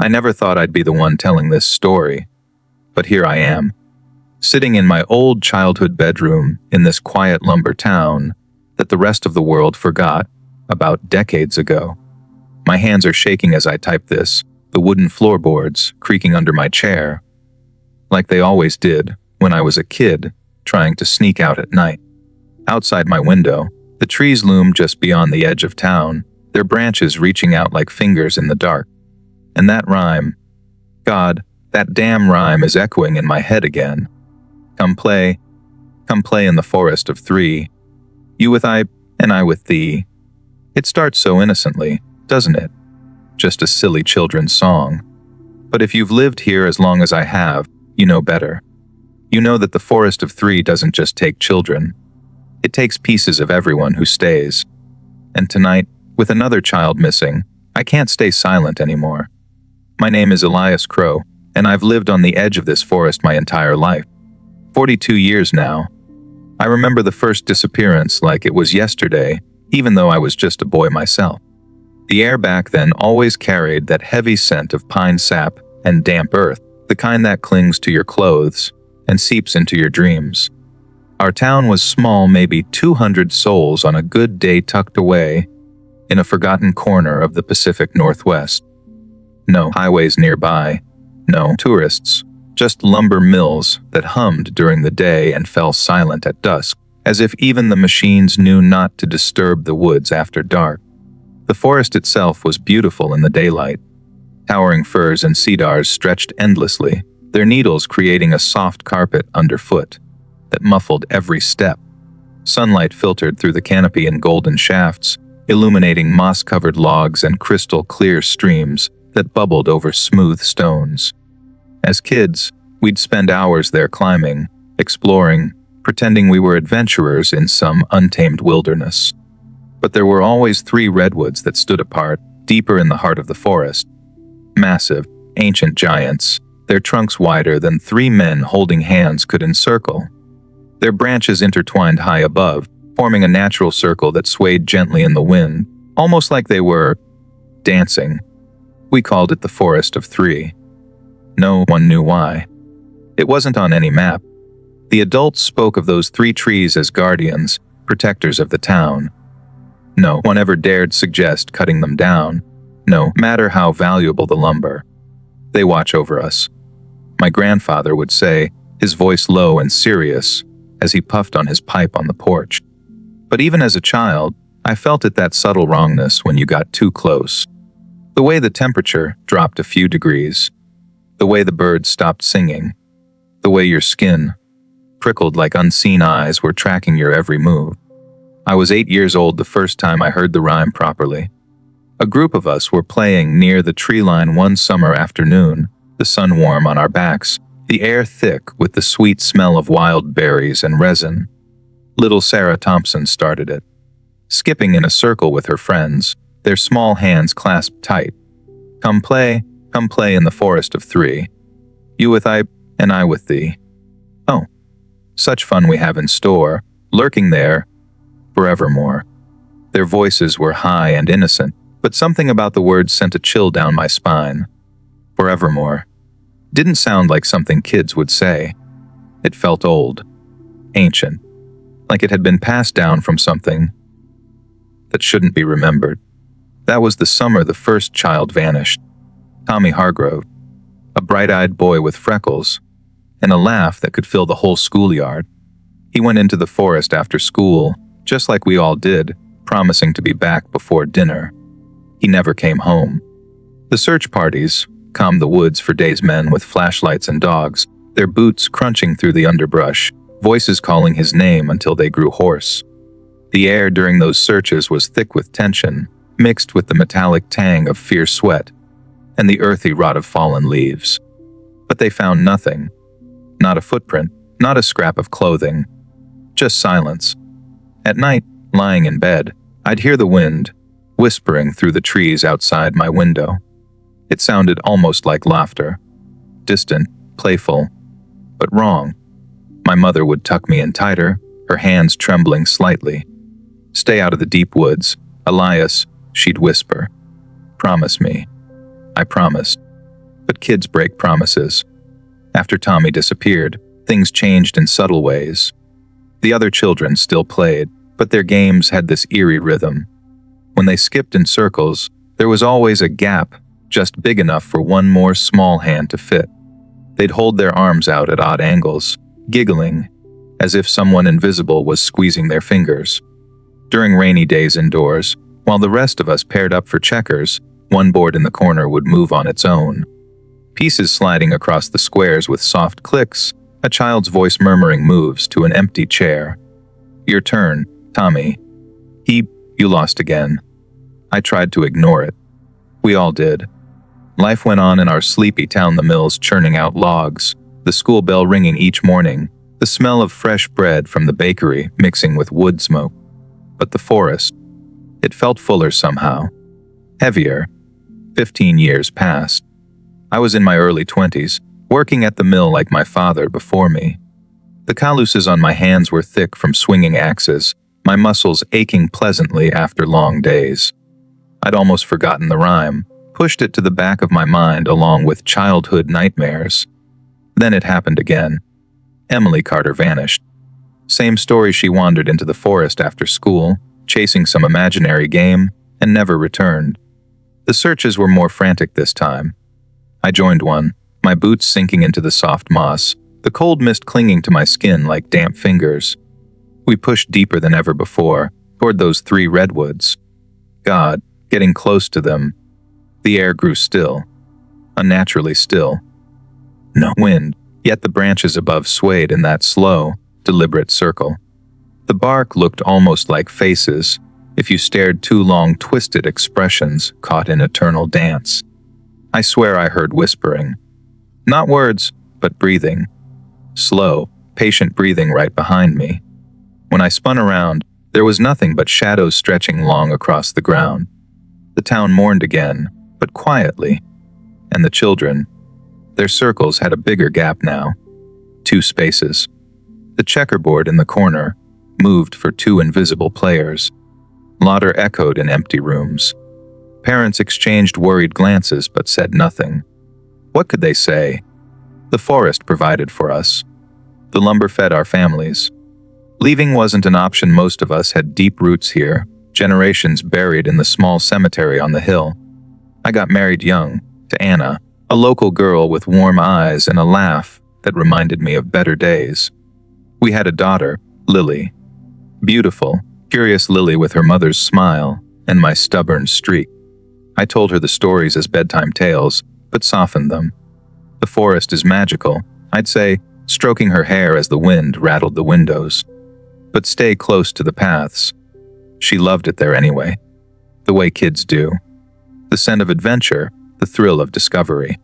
I never thought I'd be the one telling this story, but here I am, sitting in my old childhood bedroom in this quiet lumber town that the rest of the world forgot about decades ago. My hands are shaking as I type this, the wooden floorboards creaking under my chair, like they always did when I was a kid trying to sneak out at night. Outside my window, the trees loom just beyond the edge of town, their branches reaching out like fingers in the dark. And that rhyme, God, that damn rhyme is echoing in my head again. Come play in the forest of three, you with I, and I with thee. It starts so innocently, doesn't it? Just a silly children's song. But if you've lived here as long as I have, you know better. You know that the forest of three doesn't just take children. It takes pieces of everyone who stays. And tonight, with another child missing, I can't stay silent anymore. My name is Elias Crow, and I've lived on the edge of this forest my entire life. 42 years now. I remember the first disappearance like it was yesterday, even though I was just a boy myself. The air back then always carried that heavy scent of pine sap and damp earth, the kind that clings to your clothes and seeps into your dreams. Our town was small, maybe 200 souls on a good day tucked away in a forgotten corner of the Pacific Northwest. No highways nearby, no tourists, just lumber mills that hummed during the day and fell silent at dusk, as if even the machines knew not to disturb the woods after dark. The forest itself was beautiful in the daylight. Towering firs and cedars stretched endlessly, their needles creating a soft carpet underfoot that muffled every step. Sunlight filtered through the canopy in golden shafts, illuminating moss-covered logs and crystal-clear streams that bubbled over smooth stones. As kids, we'd spend hours there climbing, exploring, pretending we were adventurers in some untamed wilderness. But there were always three redwoods that stood apart, deeper in the heart of the forest. Massive, ancient giants, their trunks wider than three men holding hands could encircle. Their branches intertwined high above, forming a natural circle that swayed gently in the wind, almost like they were dancing. We called it the Forest of Three. No one knew why. It wasn't on any map. The adults spoke of those three trees as guardians, protectors of the town. No one ever dared suggest cutting them down, no matter how valuable the lumber. They watch over us. My grandfather would say, his voice low and serious, as he puffed on his pipe on the porch. But even as a child, I felt it that subtle wrongness when you got too close. The way the temperature dropped a few degrees, the way the birds stopped singing, the way your skin prickled like unseen eyes were tracking your every move. I was 8 years old the first time I heard the rhyme properly. A group of us were playing near the tree line one summer afternoon, the sun warm on our backs, the air thick with the sweet smell of wild berries and resin. Little Sarah Thompson started it, skipping in a circle with her friends, their small hands clasped tight. Come play in the forest of three. You with I, and I with thee. Oh, such fun we have in store, lurking there, forevermore. Their voices were high and innocent, but something about the words sent a chill down my spine. Forevermore didn't sound like something kids would say. It felt old, ancient, like it had been passed down from something that shouldn't be remembered. That was the summer the first child vanished. Tommy Hargrove, a bright-eyed boy with freckles and a laugh that could fill the whole schoolyard. He went into the forest after school, just like we all did, promising to be back before dinner. He never came home. The search parties combed the woods for days, men with flashlights and dogs, their boots crunching through the underbrush, voices calling his name until they grew hoarse. The air during those searches was thick with tension, mixed with the metallic tang of fierce sweat and the earthy rot of fallen leaves. But they found nothing. Not a footprint, not a scrap of clothing. Just silence. At night, lying in bed, I'd hear the wind whispering through the trees outside my window. It sounded almost like laughter. Distant, playful, but wrong. My mother would tuck me in tighter, her hands trembling slightly. Stay out of the deep woods, Elias, she'd whisper. Promise me. I promised. But kids break promises. After Tommy disappeared, things changed in subtle ways. The other children still played, but their games had this eerie rhythm. When they skipped in circles, there was always a gap just big enough for one more small hand to fit. They'd hold their arms out at odd angles, giggling, as if someone invisible was squeezing their fingers. During rainy days indoors, while the rest of us paired up for checkers, one board in the corner would move on its own. Pieces sliding across the squares with soft clicks, a child's voice murmuring moves to an empty chair. "Your turn, Tommy." You lost again." I tried to ignore it. We all did. Life went on in our sleepy town, the mills churning out logs, the school bell ringing each morning, the smell of fresh bread from the bakery mixing with wood smoke. But the forest, it felt fuller somehow. Heavier. 15 years passed. I was in my early 20s, working at the mill like my father before me. The calluses on my hands were thick from swinging axes, my muscles aching pleasantly after long days. I'd almost forgotten the rhyme, pushed it to the back of my mind along with childhood nightmares. Then it happened again. Emily Carter vanished. Same story, she wandered into the forest after school, chasing some imaginary game, and never returned. The searches were more frantic this time. I joined one, my boots sinking into the soft moss, the cold mist clinging to my skin like damp fingers. We pushed deeper than ever before, toward those 3 redwoods. God, getting close to them. The air grew still, unnaturally still. No wind, yet the branches above swayed in that slow, deliberate circle. The bark looked almost like faces, if you stared too long, twisted expressions caught in eternal dance. I swear I heard whispering. Not words, but breathing. Slow, patient breathing right behind me. When I spun around, there was nothing but shadows stretching long across the ground. The town mourned again, but quietly. And the children, their circles had a bigger gap now. 2 spaces. The checkerboard in the corner moved for 2 invisible players. Laughter echoed in empty rooms. Parents exchanged worried glances but said nothing. What could they say? The forest provided for us. The lumber fed our families. Leaving wasn't an option. Most of us had deep roots here, generations buried in the small cemetery on the hill. I got married young, to Anna, a local girl with warm eyes and a laugh that reminded me of better days. We had a daughter, Lily. Beautiful, curious Lily with her mother's smile and my stubborn streak. I told her the stories as bedtime tales, but softened them. The forest is magical, I'd say, stroking her hair as the wind rattled the windows. But stay close to the paths. She loved it there anyway, the way kids do. The scent of adventure, the thrill of discovery.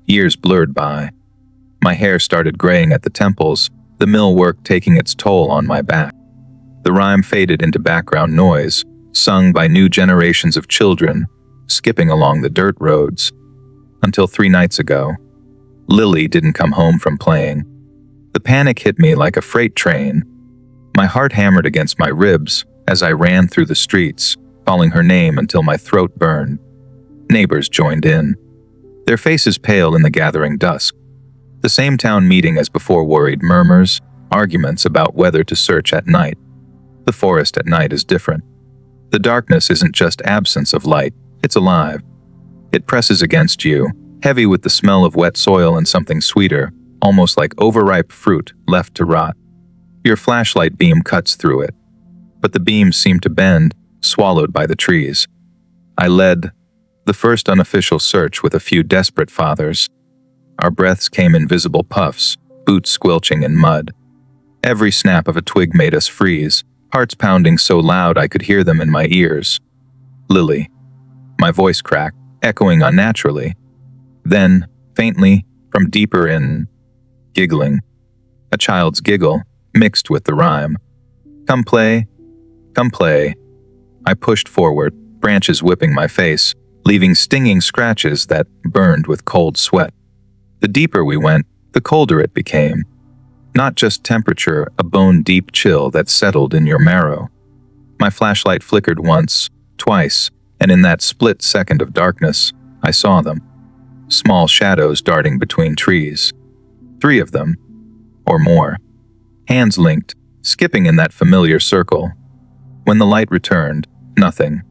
Years blurred by. My hair started graying at the temples, the mill work taking its toll on my back. The rhyme faded into background noise, sung by new generations of children, skipping along the dirt roads. Until 3 nights ago, Lily didn't come home from playing. The panic hit me like a freight train. My heart hammered against my ribs as I ran through the streets, calling her name until my throat burned. Neighbors joined in, their faces pale in the gathering dusk. The same town meeting as before, worried murmurs, arguments about whether to search at night. The forest at night is different. The darkness isn't just absence of light, it's alive. It presses against you, heavy with the smell of wet soil and something sweeter, almost like overripe fruit left to rot. Your flashlight beam cuts through it, but the beams seem to bend, swallowed by the trees. I led the first unofficial search with a few desperate fathers. Our breaths came in visible puffs, boots squelching in mud. Every snap of a twig made us freeze, hearts pounding so loud I could hear them in my ears. Lily. My voice cracked, echoing unnaturally. Then, faintly, from deeper in, giggling. A child's giggle, mixed with the rhyme. Come play, come play. I pushed forward, branches whipping my face, leaving stinging scratches that burned with cold sweat. The deeper we went, the colder it became. Not just temperature, a bone-deep chill that settled in your marrow. My flashlight flickered once, twice, and in that split second of darkness, I saw them. small shadows darting between trees. 3 of them, or more, hands linked, skipping in that familiar circle. When the light returned, nothing.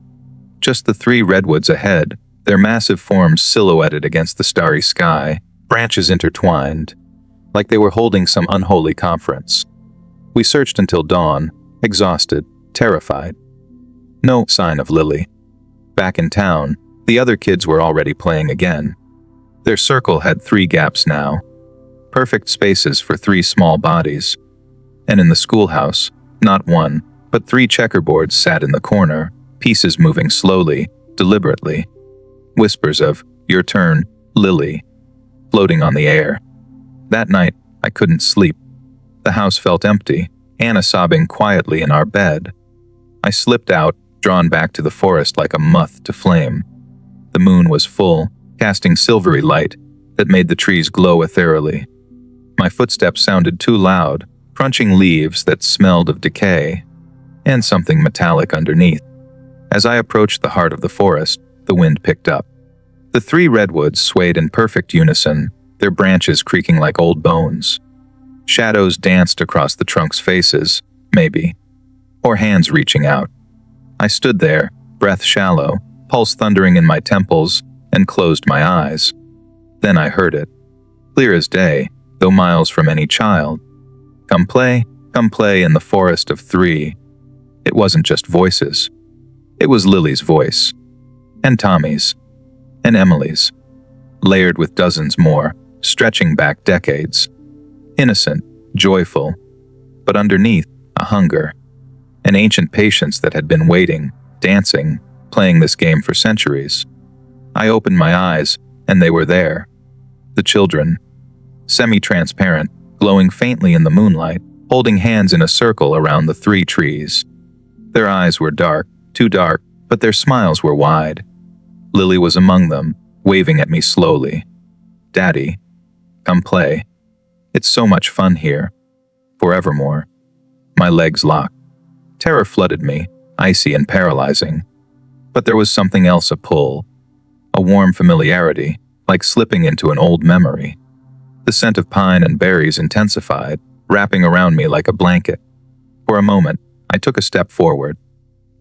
Just the 3 redwoods ahead, their massive forms silhouetted against the starry sky, branches intertwined, like they were holding some unholy conference. We searched until dawn, exhausted, terrified. No sign of Lily. Back in town, the other kids were already playing again. Their circle had 3 gaps now, perfect spaces for 3 small bodies. And in the schoolhouse, not 1, but 3 checkerboards sat in the corner, pieces moving slowly, deliberately. Whispers of, "Your turn, Lily," floating on the air. That night, I couldn't sleep. The house felt empty, Anna sobbing quietly in our bed. I slipped out, drawn back to the forest like a moth to flame. The moon was full, casting silvery light that made the trees glow ethereally. My footsteps sounded too loud, crunching leaves that smelled of decay, and something metallic underneath. As I approached the heart of the forest, the wind picked up. The 3 redwoods swayed in perfect unison, their branches creaking like old bones. Shadows danced across the trunks' faces, maybe, or hands reaching out. I stood there, breath shallow, pulse thundering in my temples, and closed my eyes. Then I heard it, clear as day, though miles from any child. Come play in the forest of 3. It wasn't just voices. It was Lily's voice, and Tommy's, and Emily's, layered with dozens more, stretching back decades. Innocent, joyful, but underneath, a hunger, an ancient patience that had been waiting, dancing, playing this game for centuries. I opened my eyes, and they were there. The children, semi-transparent, glowing faintly in the moonlight, holding hands in a circle around the 3 trees. Their eyes were dark, too dark, but their smiles were wide. Lily was among them, waving at me slowly. "Daddy, come play. It's so much fun here. Forevermore." My legs locked. Terror flooded me, icy and paralyzing. But there was something else, a pull. A warm familiarity, like slipping into an old memory. The scent of pine and berries intensified, wrapping around me like a blanket. For a moment, I took a step forward.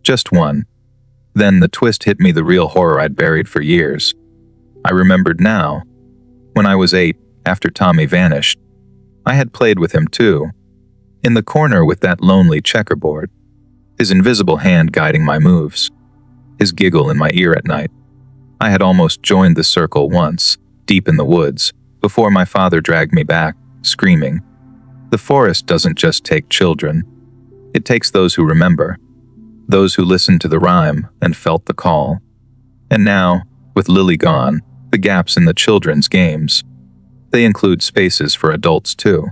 Just one. Then the twist hit me, the real horror I'd buried for years. I remembered now. When I was 8, after Tommy vanished, I had played with him too. In the corner with that lonely checkerboard. His invisible hand guiding my moves. His giggle in my ear at night. I had almost joined the circle once, deep in the woods, before my father dragged me back, screaming. The forest doesn't just take children. It takes those who remember. Those who listened to the rhyme and felt the call. And now, with Lily gone, the gaps in the children's games. They include spaces for adults too.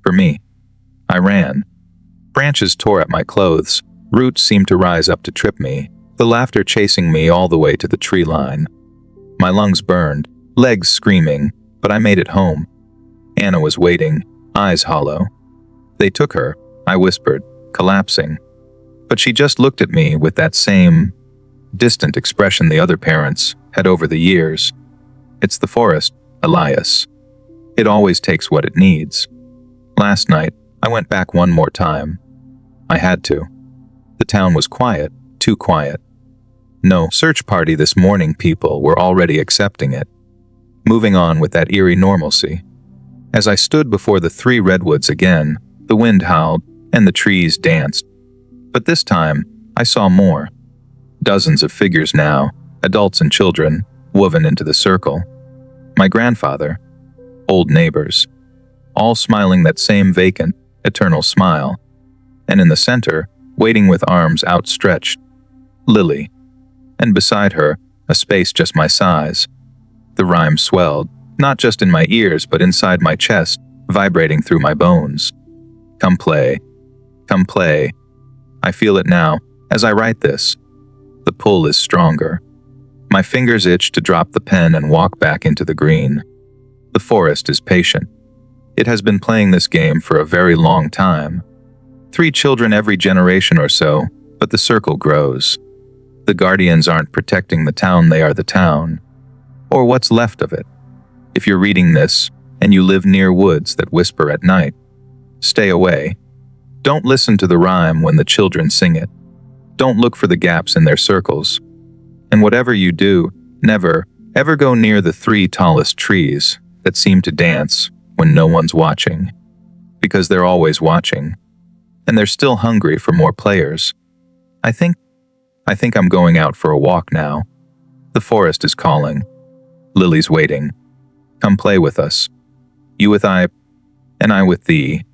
For me, I ran. Branches tore at my clothes, roots seemed to rise up to trip me, the laughter chasing me all the way to the tree line. My lungs burned, legs screaming, but I made it home. Anna was waiting, eyes hollow. "They took her," I whispered, collapsing. But she just looked at me with that same distant expression the other parents had over the years. "It's the forest, Elias. It always takes what it needs." Last night, I went back one more time. I had to. The town was quiet, too quiet. No search party this morning, people were already accepting it, moving on with that eerie normalcy. As I stood before the 3 redwoods again, the wind howled and the trees danced. But this time, I saw more. Dozens of figures now, adults and children, woven into the circle. My grandfather, old neighbors, all smiling that same vacant, eternal smile. And in the center, waiting with arms outstretched, Lily. And beside her, a space just my size. The rhyme swelled, not just in my ears but inside my chest, vibrating through my bones. Come play. Come play. I feel it now, as I write this. The pull is stronger. My fingers itch to drop the pen and walk back into the green. The forest is patient. It has been playing this game for a very long time. 3 children every generation or so, but the circle grows. The guardians aren't protecting the town, they are the town. or what's left of it. If you're reading this and you live near woods that whisper at night, stay away. Don't listen to the rhyme when the children sing it. Don't look for the gaps in their circles. And whatever you do, never, ever go near the 3 tallest trees that seem to dance when no one's watching. Because they're always watching. And they're still hungry for more players. I think I'm going out for a walk now. The forest is calling. Lily's waiting. Come play with us. You with I, and I with thee.